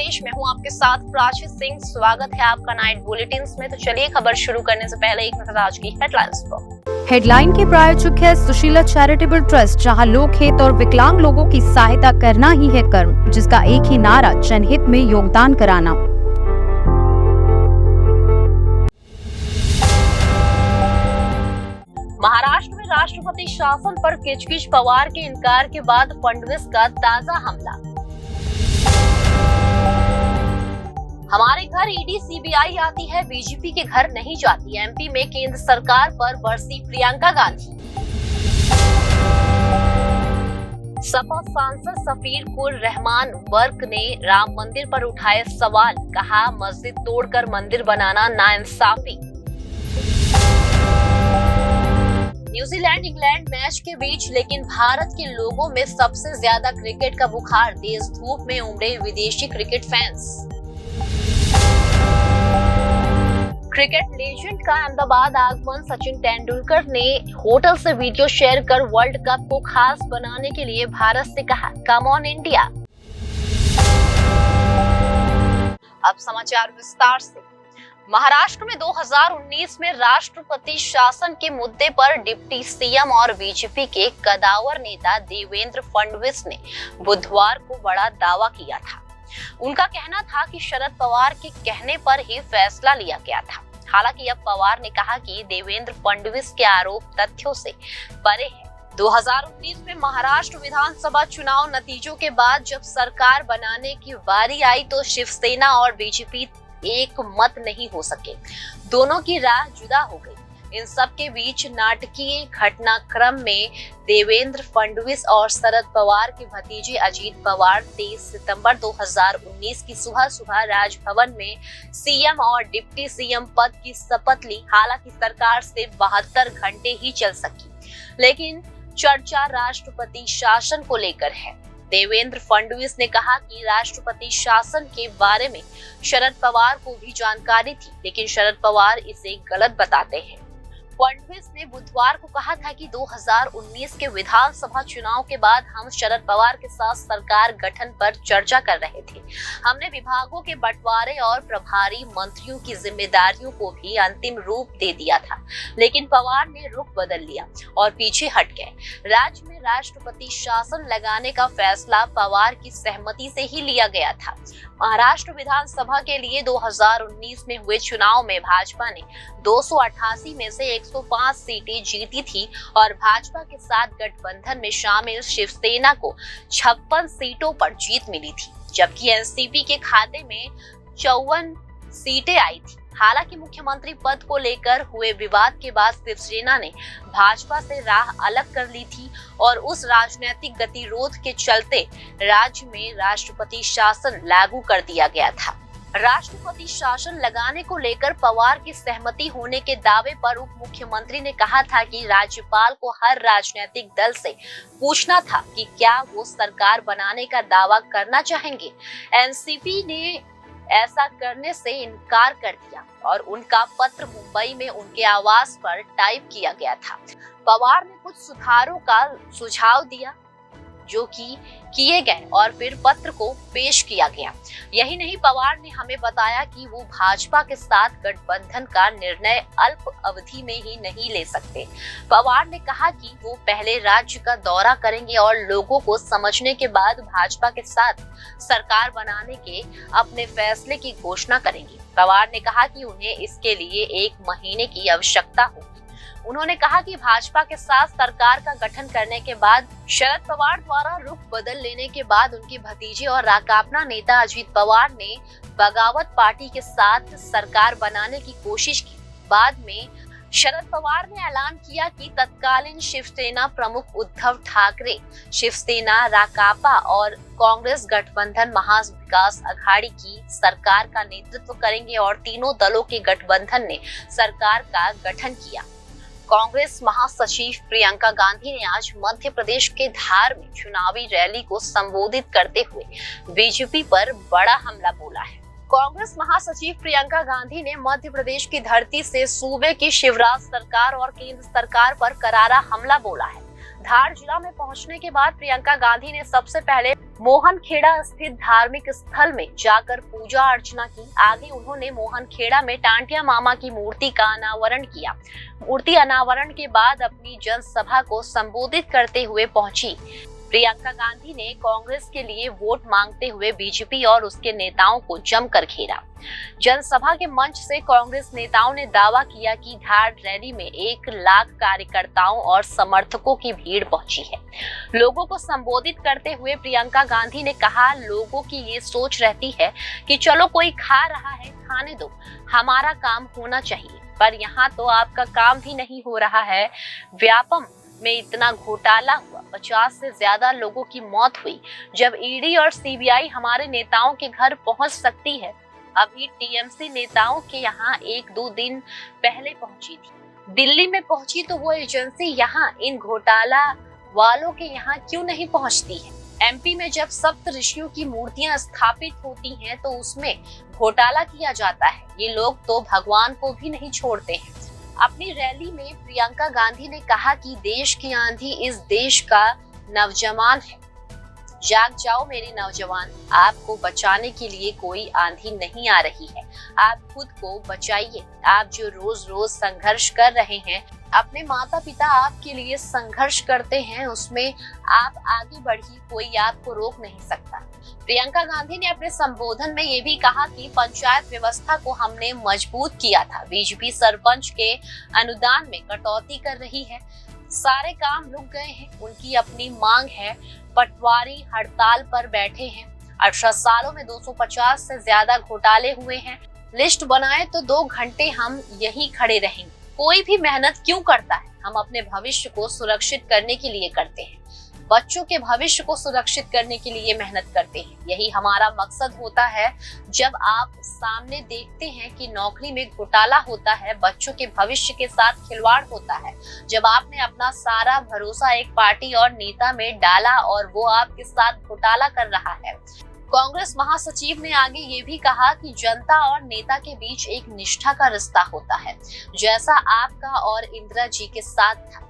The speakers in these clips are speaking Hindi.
प्रदेश में हूँ आपके साथ प्राची सिंह। स्वागत है आपका नाइट बुलेटिन में। तो चलिए खबर शुरू करने से पहले एक नजर आज की हेडलाइंस पर। हेडलाइन के प्रायोजक है सुशीला चैरिटेबल ट्रस्ट, जहां लोक हित और विकलांग लोगों की सहायता करना ही है कर्म, जिसका एक ही नारा जनहित में योगदान कराना। महाराष्ट्र में राष्ट्रपति शासन पर किचकिच, पवार के इनकार के बाद फडणवीस का ताजा हमला। हमारे घर ईडी सीबीआई आती है, बीजेपी के घर नहीं जाती। एमपी में केंद्र सरकार पर बरसी प्रियंका गांधी। सपा सांसद सफीर रहमान वर्क ने राम मंदिर पर उठाए सवाल, कहा मस्जिद तोड़कर मंदिर बनाना नाइंसाफी। न्यूजीलैंड इंग्लैंड मैच के बीच लेकिन भारत के लोगों में सबसे ज्यादा क्रिकेट का बुखार, तेज धूप में उमड़े विदेशी क्रिकेट फैंस। क्रिकेट लेजेंड का अहमदाबाद आगमन, सचिन तेंदुलकर ने होटल से वीडियो शेयर कर वर्ल्ड कप को खास बनाने के लिए भारत से कहा, कम ऑन इंडिया। अब समाचार विस्तार से। महाराष्ट्र में 2019 में राष्ट्रपति शासन के मुद्दे पर डिप्टी सीएम और बीजेपी के कदावर नेता देवेंद्र फडणवीस ने बुधवार को बड़ा दावा किया था। उनका कहना था कि शरद पवार के कहने पर ही फैसला लिया गया था। हालांकि अब पवार ने कहा कि देवेंद्र फडणवीस के आरोप तथ्यों से परे है। 2019 में महाराष्ट्र विधानसभा चुनाव नतीजों के बाद जब सरकार बनाने की बारी आई तो शिवसेना और बीजेपी एक मत नहीं हो सके, दोनों की राह जुदा हो गई। इन सब के बीच नाटकीय घटनाक्रम में देवेंद्र फडणवीस और शरद पवार के भतीजे अजीत पवार 23 सितंबर 2019 की सुबह राजभवन में सीएम और डिप्टी सीएम पद की शपथ ली। हालांकि सरकार से 72 घंटे ही चल सकी, लेकिन चर्चा राष्ट्रपति शासन को लेकर है। देवेंद्र फडणवीस ने कहा कि राष्ट्रपति शासन के बारे में शरद पवार को भी जानकारी थी, लेकिन शरद पवार इसे गलत बताते हैं। फडणवीस ने बुधवार को कहा था कि 2019 के विधानसभा चुनाव के बाद हम शरद पवार के साथ सरकार गठन पर चर्चा कर रहे थे। हमने विभागों के बंटवारे और प्रभारी मंत्रियों की जिम्मेदारियों को भी अंतिम रूप दे दिया था, लेकिन पवार ने रुख बदल लिया और पीछे हट गए। राज्य में राष्ट्रपति शासन लगाने का फैसला पवार की सहमति से ही लिया गया था। महाराष्ट्र विधानसभा के लिए 2019 में हुए चुनाव में भाजपा ने 288 में से 105 सीटें जीती थी और भाजपा के साथ गठबंधन में शामिल शिवसेना को 56 सीटों पर जीत मिली थी, जबकि एनसीपी के खाते में 54 सीटें आई थी। हालांकि मुख्यमंत्री पद को लेकर हुए विवाद के बाद शिवसेना ने भाजपा से राह अलग कर ली थी और उस राजनीतिक गतिरोध के चलते राज्य में राष्ट्रपति शासन लागू कर दिया गया था। राष्ट्रपति शासन लगाने को लेकर पवार की सहमति होने के दावे पर उप मुख्यमंत्री ने कहा था कि राज्यपाल को हर राजनीतिक दल से पूछना था कि क्या वो सरकार बनाने का दावा करना चाहेंगे। एनसीपी ने ऐसा करने से इनकार कर दिया और उनका पत्र मुंबई में उनके आवास पर टाइप किया गया था। पवार ने कुछ सुधारों का सुझाव दिया जो कि किए गए और फिर पत्र को पेश किया गया। यही नहीं, पवार ने हमें बताया कि वो भाजपा के साथ गठबंधन का निर्णय अल्प अवधि में ही नहीं ले सकते। पवार ने कहा कि वो पहले राज्य का दौरा करेंगे और लोगों को समझने के बाद भाजपा के साथ सरकार बनाने के अपने फैसले की घोषणा करेंगे। पवार ने कहा कि उन्हें इसके लिए 1 महीने की आवश्यकता होगी। उन्होंने कहा कि भाजपा के साथ सरकार का गठन करने के बाद शरद पवार द्वारा रुख बदल लेने के बाद उनके भतीजे और राकांपा नेता अजीत पवार ने बगावत पार्टी के साथ सरकार बनाने की कोशिश की। बाद में शरद पवार ने ऐलान किया कि तत्कालीन शिवसेना प्रमुख उद्धव ठाकरे शिवसेना, राकांपा और कांग्रेस गठबंधन महाविकास अघाड़ी की सरकार का नेतृत्व करेंगे और तीनों दलों के गठबंधन ने सरकार का गठन किया। कांग्रेस महासचिव प्रियंका गांधी ने आज मध्य प्रदेश के धार में चुनावी रैली को संबोधित करते हुए बीजेपी पर बड़ा हमला बोला है। कांग्रेस महासचिव प्रियंका गांधी ने मध्य प्रदेश की धरती से सूबे की शिवराज सरकार और केंद्र सरकार पर करारा हमला बोला है। धार जिला में पहुंचने के बाद प्रियंका गांधी ने सबसे पहले मोहनखेड़ा स्थित धार्मिक स्थल में जाकर पूजा अर्चना की। आगे उन्होंने मोहनखेड़ा में टांटिया मामा की मूर्ति का अनावरण किया। मूर्ति अनावरण के बाद अपनी जनसभा को संबोधित करते हुए पहुंची। प्रियंका गांधी ने कांग्रेस के लिए वोट मांगते हुए बीजेपी और उसके नेताओं को जमकर घेरा। जनसभा के मंच से कांग्रेस नेताओं ने दावा किया कि धार रैली में 1 लाख कार्यकर्ताओं और समर्थकों की भीड़ पहुंची है। लोगों को संबोधित करते हुए प्रियंका गांधी ने कहा, लोगों की ये सोच रहती है कि चलो कोई खा रहा है, खाने दो, हमारा काम होना चाहिए, पर यहाँ तो आपका काम भी नहीं हो रहा है। व्यापम में इतना घोटाला हुआ, 50 से ज्यादा लोगों की मौत हुई। जब ईडी और सीबीआई हमारे नेताओं के घर पहुंच सकती है, अभी टीएमसी नेताओं के यहाँ 1-2 दिन पहले पहुंची थी, दिल्ली में पहुंची, तो वो एजेंसी यहाँ इन घोटाला वालों के यहाँ क्यों नहीं पहुंचती है? एमपी में जब सप्त ऋषियों की मूर्तियां स्थापित होती हैं, तो उसमें घोटाला किया जाता है। ये लोग तो भगवान को भी नहीं छोड़ते हैं। अपनी रैली में प्रियंका गांधी ने कहा कि देश की आंधी इस देश का नौजवान है। जाग जाओ मेरे नौजवान, आपको बचाने के लिए कोई आंधी नहीं आ रही है। आप खुद को बचाइए। आप जो रोज रोज संघर्ष कर रहे हैं, अपने माता पिता आपके लिए संघर्ष करते हैं, उसमें आप आगे बढ़िए, कोई आपको रोक नहीं सकता। प्रियंका गांधी ने अपने संबोधन में ये भी कहा कि पंचायत व्यवस्था को हमने मजबूत किया था। बीजेपी सरपंच के अनुदान में कटौती कर रही है, सारे काम रुक गए हैं। उनकी अपनी मांग है, पटवारी हड़ताल पर बैठे हैं। 18 सालों में 250 से ज्यादा घोटाले हुए हैं। लिस्ट बनाए तो 2 घंटे हम यहीं खड़े रहेंगे। कोई भी मेहनत क्यों करता है? हम अपने भविष्य को सुरक्षित करने के लिए करते हैं, बच्चों के भविष्य को सुरक्षित करने के लिए मेहनत करते हैं। यही हमारा मकसद होता है। जब आप सामने देखते हैं कि नौकरी में घोटाला होता है, बच्चों के भविष्य के साथ खिलवाड़ होता है, जब आपने अपना सारा भरोसा एक पार्टी और नेता में डाला और वो आपके साथ घोटाला कर रहा है। कांग्रेस महासचिव ने आगे ये भी कहा कि जनता और नेता के बीच एक निष्ठा का रिश्ता होता है, जैसा आपका और इंदिरा जी के साथ था।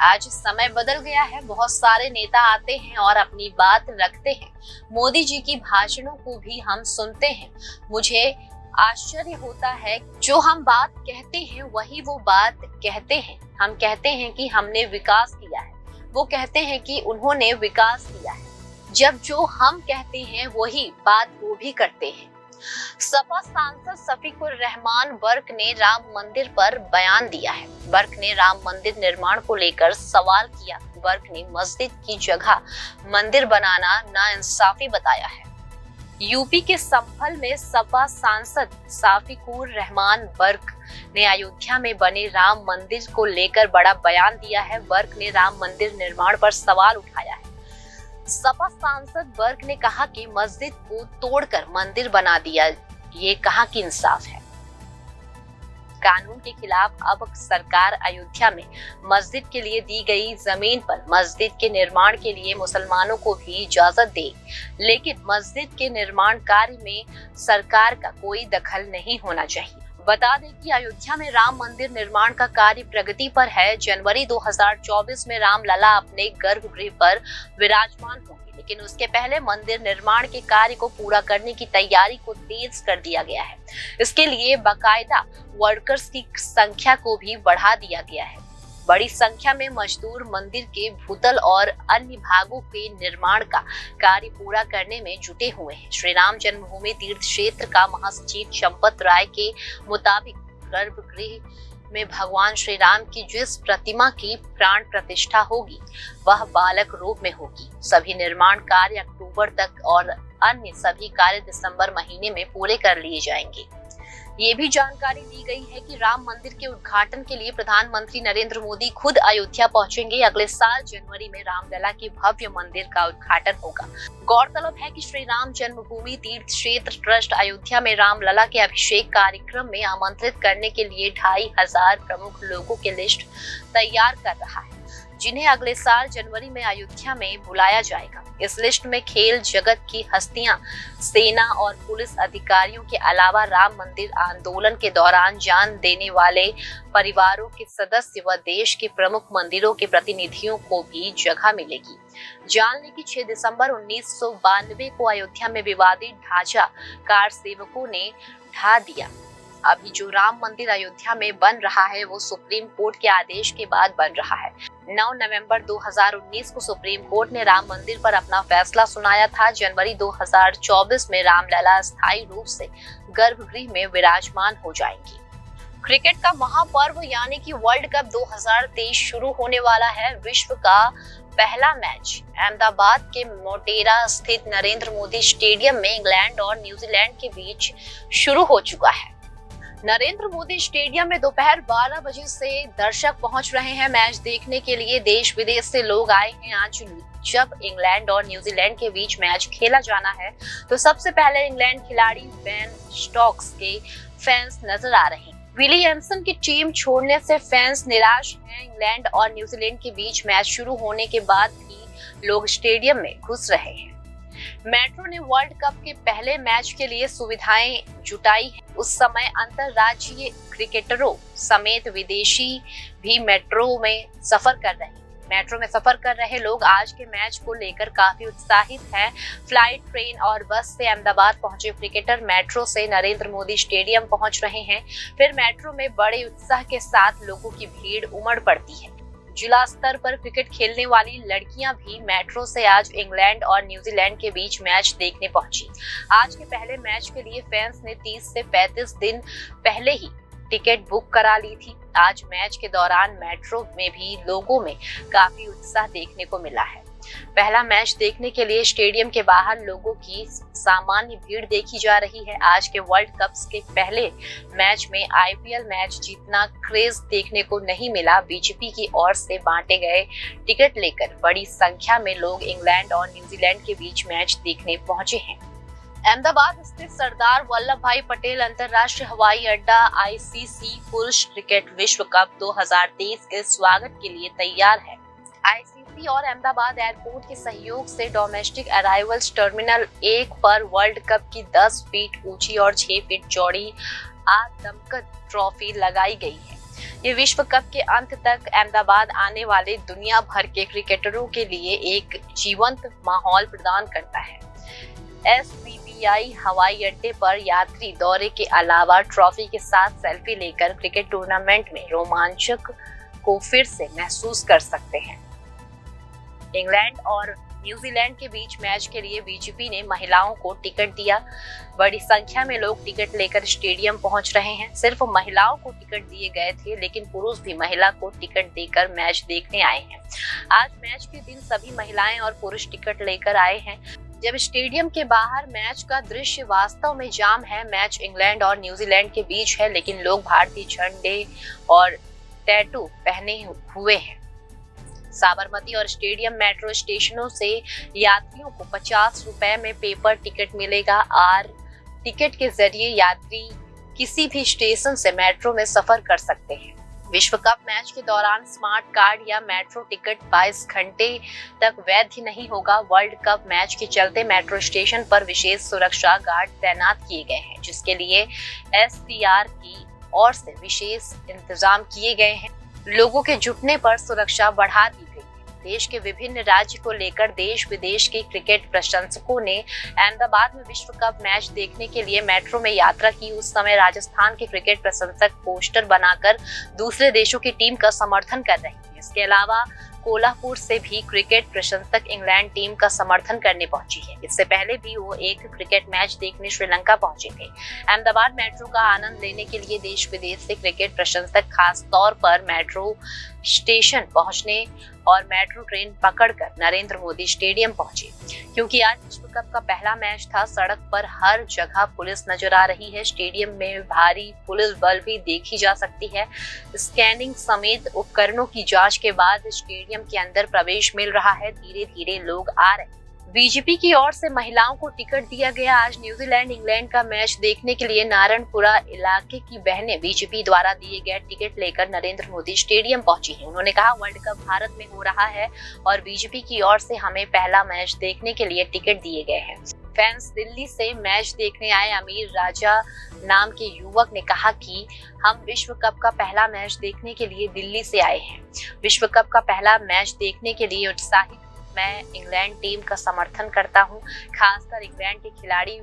आज समय बदल गया है। बहुत सारे नेता आते हैं और अपनी बात रखते हैं। मोदी जी की भाषणों को भी हम सुनते हैं। मुझे आश्चर्य होता है, जो हम बात कहते हैं वही वो बात कहते हैं। हम कहते हैं कि हमने विकास किया है, वो कहते हैं कि उन्होंने विकास किया है। जब जो हम कहते हैं वही बात वो भी करते हैं। सपा सांसद शफीकुर रहमान बर्क ने राम मंदिर पर बयान दिया है। बर्क ने राम मंदिर निर्माण को लेकर सवाल किया। बर्क ने मस्जिद की जगह मंदिर बनाना नाइंसाफी बताया है। यूपी के संभल में सपा सांसद शफीकुर रहमान बर्क ने अयोध्या में बने राम मंदिर को लेकर बड़ा बयान दिया है। बर्क ने राम मंदिर निर्माण पर सवाल उठाया है। सपा सांसद बर्क ने कहा कि मस्जिद को तोड़कर मंदिर बना दिया, ये कहाँ की इंसाफ है? कानून के खिलाफ अब सरकार अयोध्या में मस्जिद के लिए दी गई जमीन पर मस्जिद के निर्माण के लिए मुसलमानों को भी इजाजत दे, लेकिन मस्जिद के निर्माण कार्य में सरकार का कोई दखल नहीं होना चाहिए। बता दें कि अयोध्या में राम मंदिर निर्माण का कार्य प्रगति पर है। जनवरी 2024 में रामलला अपने गर्भगृह पर विराजमान होंगे, लेकिन उसके पहले मंदिर निर्माण के कार्य को पूरा करने की तैयारी को तेज कर दिया गया है। इसके लिए बाकायदा वर्कर्स की संख्या को भी बढ़ा दिया गया है। बड़ी संख्या में मजदूर मंदिर के भूतल और अन्य भागों के निर्माण का कार्य पूरा करने में जुटे हुए हैं। श्री राम जन्मभूमि तीर्थ क्षेत्र का महासचिव चंपत राय के मुताबिक गर्भगृह में भगवान श्री राम की जिस प्रतिमा की प्राण प्रतिष्ठा होगी वह बालक रूप में होगी। सभी निर्माण कार्य अक्टूबर तक और अन्य सभी कार्य दिसंबर महीने में पूरे कर लिए जाएंगे। ये भी जानकारी दी गई है कि राम मंदिर के उद्घाटन के लिए प्रधानमंत्री नरेंद्र मोदी खुद अयोध्या पहुंचेंगे। अगले साल जनवरी में रामलला की भव्य मंदिर का उद्घाटन होगा। गौरतलब है कि श्री राम जन्मभूमि तीर्थ क्षेत्र ट्रस्ट अयोध्या में रामलला के अभिषेक कार्यक्रम में आमंत्रित करने के लिए 2500 प्रमुख लोगों की लिस्ट तैयार कर रहा है। जिन्हें अगले साल जनवरी में अयोध्या में बुलाया जाएगा। इस लिस्ट में खेल जगत की हस्तियां, सेना और पुलिस अधिकारियों के अलावा राम मंदिर आंदोलन के दौरान जान देने वाले परिवारों के सदस्य व देश के प्रमुख मंदिरों के प्रतिनिधियों को भी जगह मिलेगी। जान लें कि 6 दिसंबर 1992 को अयोध्या में विवादित ढांचा कार सेवकों ने ढा दिया। अभी जो राम मंदिर अयोध्या में बन रहा है वो सुप्रीम कोर्ट के आदेश के बाद बन रहा है। 9 नवंबर 2019 को सुप्रीम कोर्ट ने राम मंदिर पर अपना फैसला सुनाया था। जनवरी 2024 में रामलला स्थायी रूप से गर्भगृह में विराजमान हो जाएंगी। क्रिकेट का महापर्व यानी कि वर्ल्ड कप 2023 शुरू होने वाला है। विश्व का पहला मैच अहमदाबाद के मोटेरा स्थित नरेंद्र मोदी स्टेडियम में इंग्लैंड और न्यूजीलैंड के बीच शुरू हो चुका है। नरेंद्र मोदी स्टेडियम में दोपहर 12 बजे से दर्शक पहुंच रहे हैं मैच देखने के लिए। देश विदेश से लोग आए हैं। आज जब इंग्लैंड और न्यूजीलैंड के बीच मैच खेला जाना है तो सबसे पहले इंग्लैंड खिलाड़ी बेन स्टोक्स के फैंस नजर आ रहे हैं। विलियमसन की टीम छोड़ने से फैंस निराश हैं। इंग्लैंड और न्यूजीलैंड के बीच मैच शुरू होने के बाद भी लोग स्टेडियम में घुस रहे हैं। मेट्रो ने वर्ल्ड कप के पहले मैच के लिए सुविधाएं जुटाई हैं। उस समय अंतरराज्यीय क्रिकेटरों समेत विदेशी भी मेट्रो में सफर कर रहे हैं। मेट्रो में सफर कर रहे लोग आज के मैच को लेकर काफी उत्साहित हैं। फ्लाइट, ट्रेन और बस से अहमदाबाद पहुंचे क्रिकेटर मेट्रो से नरेंद्र मोदी स्टेडियम पहुंच रहे हैं। फिर मेट्रो में बड़े उत्साह के साथ लोगों की भीड़ उमड़ पड़ती है। जिला स्तर पर क्रिकेट खेलने वाली लड़कियां भी मेट्रो से आज इंग्लैंड और न्यूजीलैंड के बीच मैच देखने पहुंची। आज के पहले मैच के लिए फैंस ने 30 से 35 दिन पहले ही टिकट बुक करा ली थी। आज मैच के दौरान मेट्रो में भी लोगों में काफी उत्साह देखने को मिला है। पहला मैच देखने के लिए स्टेडियम के बाहर लोगों की सामान्य भीड़ देखी जा रही है। आज के वर्ल्ड कप के पहले मैच में आईपीएल मैच जितना क्रेज देखने को नहीं मिला। बीजेपी की ओर से बांटे गए टिकट लेकर बड़ी संख्या में लोग इंग्लैंड और न्यूजीलैंड के बीच मैच देखने पहुंचे हैं। अहमदाबाद स्थित सरदार वल्लभ भाई पटेल अंतर्राष्ट्रीय हवाई अड्डा आईसीसी पुरुष क्रिकेट विश्व कप 2023 के स्वागत के लिए तैयार है। आईसीसी और अहमदाबाद एयरपोर्ट के सहयोग से डोमेस्टिक अराइवल्स टर्मिनल 1 पर वर्ल्ड कप की 10 फीट ऊंची और 6 फीट चौड़ी आदमकद ट्रॉफी लगाई गई है। ये विश्व कप के अंत तक अहमदाबाद आने वाले दुनिया भर के क्रिकेटरों के लिए एक जीवंत माहौल प्रदान करता है। एसपीपीआई हवाई अड्डे पर यात्री दौरे के अलावा ट्रॉफी के साथ सेल्फी लेकर क्रिकेट टूर्नामेंट में रोमांचक को फिर से महसूस कर सकते हैं। इंग्लैंड और न्यूजीलैंड के बीच मैच के लिए बीजेपी ने महिलाओं को टिकट दिया। बड़ी संख्या में लोग टिकट लेकर स्टेडियम पहुंच रहे हैं। सिर्फ महिलाओं को टिकट दिए गए थे, लेकिन पुरुष भी महिला को टिकट देकर मैच देखने आए हैं। आज मैच के दिन सभी महिलाएं और पुरुष टिकट लेकर आए हैं। जब स्टेडियम के बाहर मैच का दृश्य वास्तव में जाम है। मैच इंग्लैंड और न्यूजीलैंड के बीच है, लेकिन लोग भारतीय झंडे और टैटू पहने हुए हैं। साबरमती और स्टेडियम मेट्रो स्टेशनों से यात्रियों को 50 रुपए में पेपर टिकट मिलेगा। आर टिकट के जरिए यात्री किसी भी स्टेशन से मेट्रो में सफर कर सकते हैं। विश्व कप मैच के दौरान स्मार्ट कार्ड या मेट्रो टिकट 22 घंटे तक वैध नहीं होगा। वर्ल्ड कप मैच के चलते मेट्रो स्टेशन पर विशेष सुरक्षा गार्ड तैनात किए गए हैं, जिसके लिए एसपीआर की ओर से विशेष इंतजाम किए गए हैं। लोगों के जुटने पर सुरक्षा बढ़ा दी गई है। देश के विभिन्न राज्य को लेकर देश विदेश के क्रिकेट प्रशंसकों ने अहमदाबाद में विश्व कप मैच देखने के लिए मेट्रो में यात्रा की। उस समय राजस्थान के क्रिकेट प्रशंसक पोस्टर बनाकर दूसरे देशों की टीम का समर्थन कर रहे हैं। इसके अलावा कोल्हापुर से भी क्रिकेट प्रशंसक इंग्लैंड टीम का समर्थन करने पहुंची है। इससे पहले भी वो एक क्रिकेट मैच देखने श्रीलंका पहुंचे थे। अहमदाबाद मेट्रो का आनंद लेने के लिए देश विदेश से क्रिकेट प्रशंसक खास तौर पर मेट्रो स्टेशन पहुंचने और मेट्रो ट्रेन पकड़कर नरेंद्र मोदी स्टेडियम पहुंचे। क्योंकि आज विश्व कप का पहला मैच था, सड़क पर हर जगह पुलिस नजर आ रही है। स्टेडियम में भारी पुलिस बल भी देखी जा सकती है। स्कैनिंग समेत उपकरणों की जांच के बाद स्टेडियम के अंदर प्रवेश मिल रहा है। धीरे धीरे लोग आ रहे हैं। बीजेपी की ओर से महिलाओं को टिकट दिया गया। आज न्यूजीलैंड इंग्लैंड का मैच देखने के लिए नारायणपुरा इलाके की बहनें बीजेपी द्वारा दिए गए टिकट लेकर नरेंद्र मोदी स्टेडियम पहुंची हैं। उन्होंने कहा, वर्ल्ड कप भारत में हो रहा है और बीजेपी की ओर से हमें पहला मैच देखने के लिए टिकट दिए गए हैं। फैंस दिल्ली से मैच देखने आए अमीर राजा नाम के युवक ने कहा कि हम विश्व कप का पहला मैच देखने के लिए दिल्ली से आए हैं। विश्व कप का पहला मैच देखने के लिए उत्साहित। मैं इंग्लैंड टीम का समर्थन करता हूं, खासकर इंग्लैंड के खिलाड़ी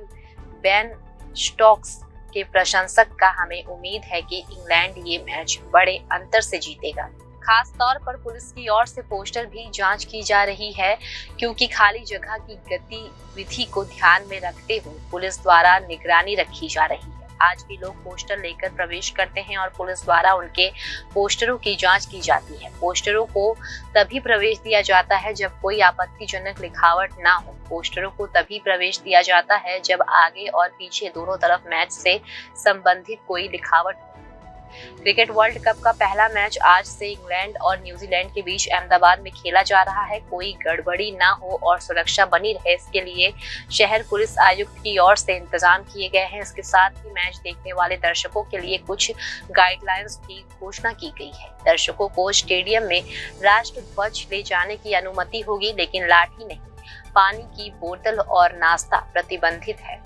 बेन स्टोक्स के प्रशंसक का हमें उम्मीद है कि इंग्लैंड ये मैच बड़े अंतर से जीतेगा। खास तौर पर पुलिस की ओर से पोस्टर भी जांच की जा रही है, क्योंकि खाली जगह की गतिविधि को ध्यान में रखते हुए पुलिस द्वारा निगरानी रखी जा रही है। आज भी लोग पोस्टर लेकर प्रवेश करते हैं और पुलिस द्वारा उनके पोस्टरों की जांच की जाती है। पोस्टरों को तभी प्रवेश दिया जाता है जब कोई आपत्तिजनक लिखावट ना हो। पोस्टरों को तभी प्रवेश दिया जाता है जब आगे और पीछे दोनों तरफ मैच से संबंधित कोई लिखावट हो। क्रिकेट वर्ल्ड कप का पहला मैच आज से इंग्लैंड और न्यूजीलैंड के बीच अहमदाबाद में खेला जा रहा है। कोई गड़बड़ी ना हो और सुरक्षा बनी रहे, इसके लिए शहर पुलिस आयुक्त की ओर से इंतजाम किए गए हैं। इसके साथ ही मैच देखने वाले दर्शकों के लिए कुछ गाइडलाइंस की घोषणा की गई है। दर्शकों को स्टेडियम में राष्ट्र ध्वज ले जाने की अनुमति होगी, लेकिन लाठी नहीं, पानी की बोतल और नाश्ता प्रतिबंधित है।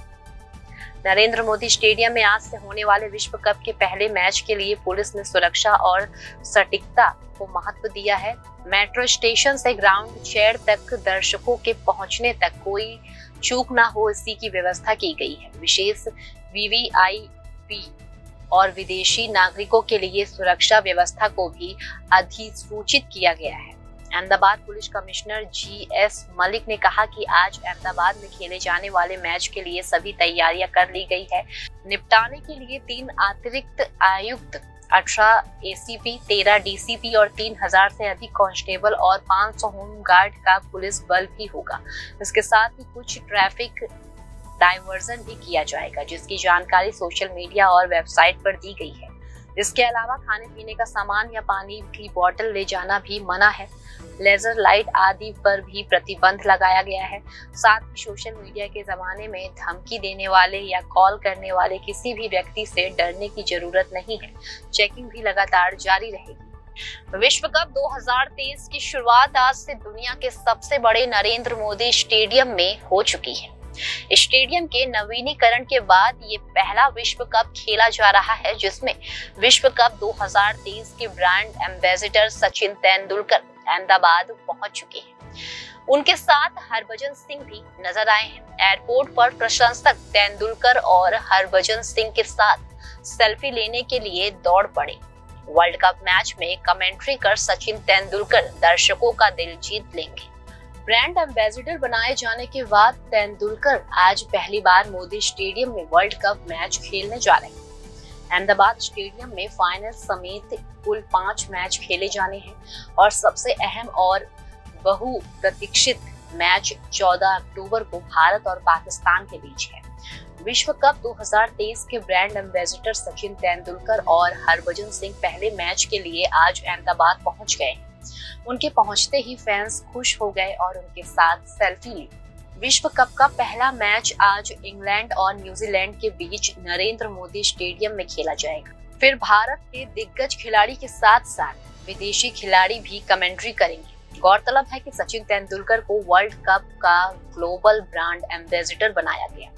नरेंद्र मोदी स्टेडियम में आज से होने वाले विश्व कप के पहले मैच के लिए पुलिस ने सुरक्षा और सटीकता को महत्व दिया है। मेट्रो स्टेशन से ग्राउंड चेयर तक दर्शकों के पहुंचने तक कोई चूक ना हो, इसी की व्यवस्था की गई है। विशेष वीवीआईपी और विदेशी नागरिकों के लिए सुरक्षा व्यवस्था को भी अधिसूचित किया गया है। Ahmedabad police commissioner GS Malik ने कहा कि आज अहमदाबाद में खेले जाने वाले मैच के लिए सभी तैयारियां कर ली गई है। निपटाने के लिए 3 अतिरिक्त आयुक्त, 18 ACP, 13 DCP और 3000 से अधिक कांस्टेबल और 500 होमगार्ड का पुलिस बल भी होगा। इसके साथ ही कुछ ट्रैफिक डायवर्जन भी किया जाएगा, जिसकी जानकारी सोशल मीडिया और वेबसाइट पर दी गई है। इसके अलावा खाने पीने का सामान या पानी की बोतल ले जाना भी मना है। लेजर लाइट आदि पर भी प्रतिबंध लगाया गया है। साथ ही सोशल मीडिया के जमाने में धमकी देने वाले या कॉल करने वाले किसी भी व्यक्ति से डरने की जरूरत नहीं है। चेकिंग भी लगातार जारी रहेगी। विश्व कप 2023 की शुरुआत आज से दुनिया के सबसे बड़े नरेंद्र मोदी स्टेडियम में हो चुकी है। स्टेडियम के नवीनीकरण के बाद ये पहला विश्व कप खेला जा रहा है, जिसमें विश्व कप 2023 के ब्रांड एम्बेसडर सचिन तेंदुलकर अहमदाबाद पहुंच चुके हैं। उनके साथ हरभजन सिंह भी नजर आए हैं। एयरपोर्ट पर प्रशंसक तेंदुलकर और हरभजन सिंह के साथ सेल्फी लेने के लिए दौड़ पड़े। वर्ल्ड कप मैच में कमेंट्री कर सचिन तेंदुलकर दर्शकों का दिल जीत लेंगे। ब्रांड एम्बेसडर बनाए जाने के बाद तेंदुलकर आज पहली बार मोदी स्टेडियम में वर्ल्ड कप मैच खेलने जा रहे हैं। अहमदाबाद स्टेडियम में फाइनल समेत कुल 5 मैच खेले जाने हैं और सबसे अहम और बहुप्रतीक्षित मैच 14 अक्टूबर को भारत और पाकिस्तान के बीच है। विश्व कप 2023 के ब्रांड एम्बेसडर सचिन तेंदुलकर और हरभजन सिंह पहले मैच के लिए आज अहमदाबाद पहुंच गए। उनके पहुंचते ही फैंस खुश हो गए और उनके साथ सेल्फी ली। विश्व कप का पहला मैच आज इंग्लैंड और न्यूजीलैंड के बीच नरेंद्र मोदी स्टेडियम में खेला जाएगा। फिर भारत के दिग्गज खिलाड़ी के साथ साथ विदेशी खिलाड़ी भी कमेंट्री करेंगे। गौरतलब है कि सचिन तेंदुलकर को वर्ल्ड कप का ग्लोबल ब्रांड एम्बेसडर बनाया गया।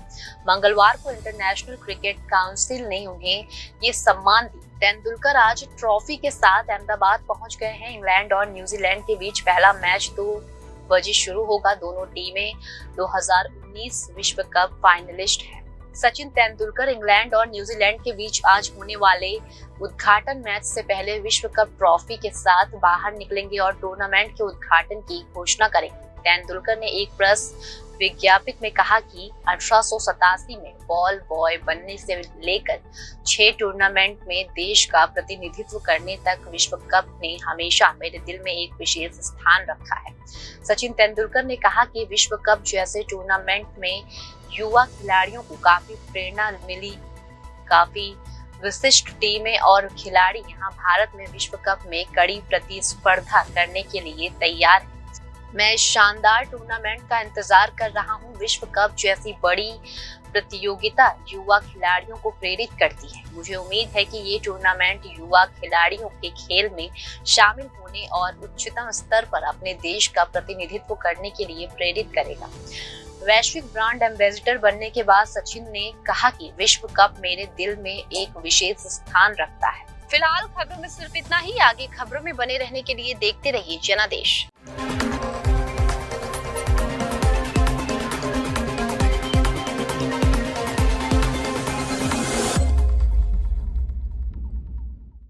मंगलवार को इंटरनेशनल क्रिकेट काउंसिल ने उन्हें ये सम्मान दिया। तेंदुलकर आज ट्रॉफी के साथ अहमदाबाद पहुंच गए हैं। इंग्लैंड और न्यूजीलैंड के बीच पहला मैच 2 बजे शुरू होगा। दोनों टीमें 2019 विश्व कप फाइनलिस्ट हैं। सचिन तेंदुलकर इंग्लैंड और न्यूजीलैंड के बीच आज होने वाले उद्घाटन मैच से पहले विश्व कप ट्रॉफी के साथ बाहर निकलेंगे और टूर्नामेंट के उद्घाटन की घोषणा करेंगे। तेंदुलकर ने एक प्रेस विज्ञप्ति में कहा कि 1887 में बॉल बॉय बनने से लेकर 6 टूर्नामेंट में देश का प्रतिनिधित्व करने तक विश्व कप ने हमेशा मेरे दिल में एक विशेष स्थान रखा है। सचिन तेंदुलकर ने कहा कि विश्व कप जैसे टूर्नामेंट में युवा खिलाड़ियों को काफी प्रेरणा मिली। काफी विशिष्ट टीमें और खिलाड़ी यहाँ भारत में विश्व कप में कड़ी प्रतिस्पर्धा करने के लिए तैयार हैं। मैं इस शानदार टूर्नामेंट का इंतजार कर रहा हूँ। विश्व कप जैसी बड़ी प्रतियोगिता युवा खिलाड़ियों को प्रेरित करती है। मुझे उम्मीद है कि ये टूर्नामेंट युवा खिलाड़ियों के खेल में शामिल होने और उच्चतम स्तर पर अपने देश का प्रतिनिधित्व करने के लिए प्रेरित करेगा। वैश्विक ब्रांड एम्बेसडर बनने के बाद सचिन ने कहा कि विश्व कप मेरे दिल में एक विशेष स्थान रखता है। फिलहाल खबरों में सिर्फ इतना ही। आगे खबरों में बने रहने के लिए देखते रहिए जनादेश।